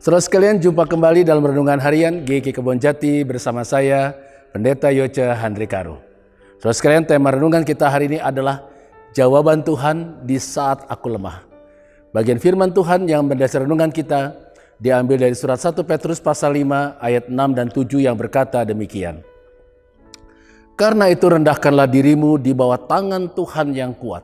Saudara sekalian, jumpa kembali dalam Renungan Harian GKI Kebon Jati bersama saya, Pendeta Yoce Handrikaru. Saudara sekalian, tema renungan kita hari ini adalah jawaban Tuhan di saat aku lemah. Bagian firman Tuhan yang mendasari renungan kita diambil dari surat 1 Petrus pasal 5 ayat 6 dan 7 yang berkata demikian. Karena itu rendahkanlah dirimu di bawah tangan Tuhan yang kuat,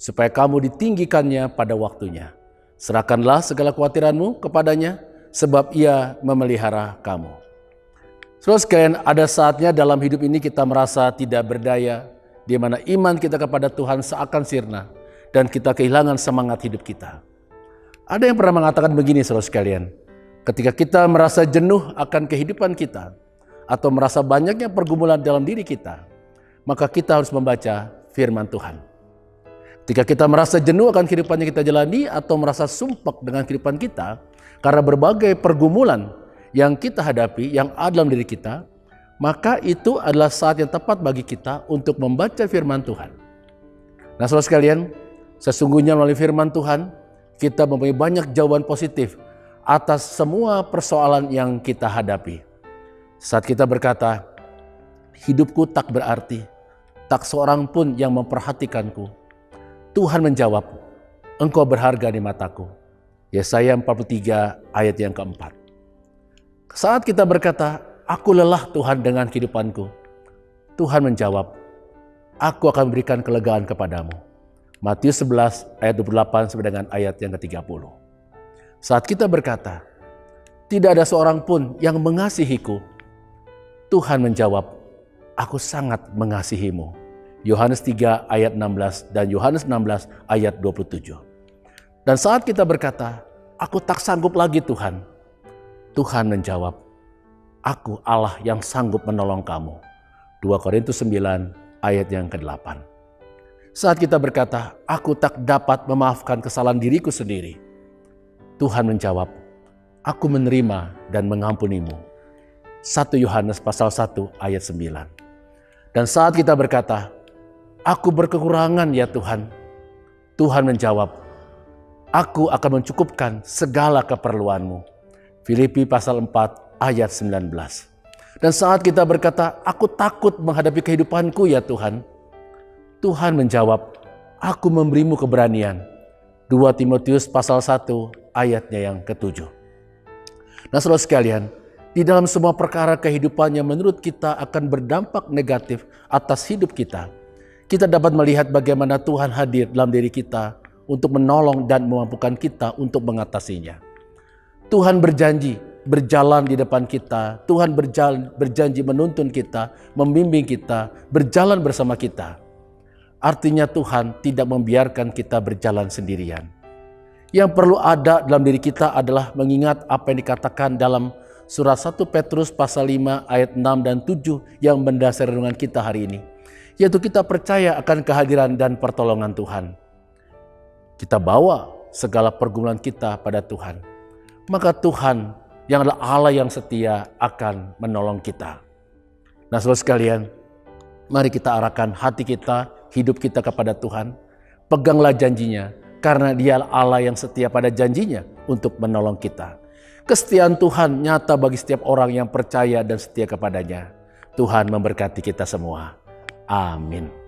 supaya kamu ditinggikannya pada waktunya. Serahkanlah segala kekhawatiranmu kepadanya, sebab ia memelihara kamu. Saudara sekalian, ada saatnya dalam hidup ini kita merasa tidak berdaya, di mana iman kita kepada Tuhan seakan sirna, dan kita kehilangan semangat hidup kita. Ada yang pernah mengatakan begini, saudara sekalian, ketika kita merasa jenuh akan kehidupan kita, atau merasa banyaknya pergumulan dalam diri kita, maka kita harus membaca firman Tuhan. Ketika kita merasa jenuh akan kehidupan yang kita jalani atau merasa sumpek dengan kehidupan kita karena berbagai pergumulan yang kita hadapi, yang ada dalam diri kita, maka itu adalah saat yang tepat bagi kita untuk membaca firman Tuhan. Nah, saudara sekalian, sesungguhnya melalui firman Tuhan, kita mempunyai banyak jawaban positif atas semua persoalan yang kita hadapi. Saat kita berkata, hidupku tak berarti, tak seorang pun yang memperhatikanku, Tuhan menjawab, engkau berharga di mataku. Yesaya 43 ayat yang keempat. Saat kita berkata, aku lelah Tuhan dengan kehidupanku, Tuhan menjawab, aku akan memberikan kelegaan kepadamu. Matius 11 ayat 28 sampai dengan ayat yang ke-30. Saat kita berkata, tidak ada seorang pun yang mengasihiku, Tuhan menjawab, aku sangat mengasihimu. Yohanes 3 ayat 16 dan Yohanes 16 ayat 27. Dan saat kita berkata, aku tak sanggup lagi Tuhan, Tuhan menjawab, aku Allah yang sanggup menolong kamu. 2 Korintus 9 ayat yang ke-8. Saat kita berkata, aku tak dapat memaafkan kesalahan diriku sendiri, Tuhan menjawab, aku menerima dan mengampunimu. 1 Yohanes pasal 1 ayat 9. Dan saat kita berkata, aku berkekurangan ya Tuhan, Tuhan menjawab, aku akan mencukupkan segala keperluanmu. Filipi pasal 4 ayat 19. Dan saat kita berkata, aku takut menghadapi kehidupanku ya Tuhan, Tuhan menjawab, aku memberimu keberanian. 2 Timotius pasal 1 ayatnya yang ke-7. Nah, saudara sekalian, di dalam semua perkara kehidupan yang menurut kita akan berdampak negatif atas hidup kita, kita dapat melihat bagaimana Tuhan hadir dalam diri kita untuk menolong dan memampukan kita untuk mengatasinya. Tuhan berjanji berjalan di depan kita, Tuhan berjanji menuntun kita, membimbing kita, berjalan bersama kita. Artinya Tuhan tidak membiarkan kita berjalan sendirian. Yang perlu ada dalam diri kita adalah mengingat apa yang dikatakan dalam surat 1 Petrus pasal 5 ayat 6 dan 7 yang mendasari renungan kita hari ini. Yaitu kita percaya akan kehadiran dan pertolongan Tuhan. Kita bawa segala pergumulan kita pada Tuhan. Maka Tuhan yang adalah Allah yang setia akan menolong kita. Nah, saudara sekalian, mari kita arahkan hati kita, hidup kita kepada Tuhan. Peganglah janjinya, karena Dia Allah yang setia pada janjinya untuk menolong kita. Kesetiaan Tuhan nyata bagi setiap orang yang percaya dan setia kepadanya. Tuhan memberkati kita semua. Amin.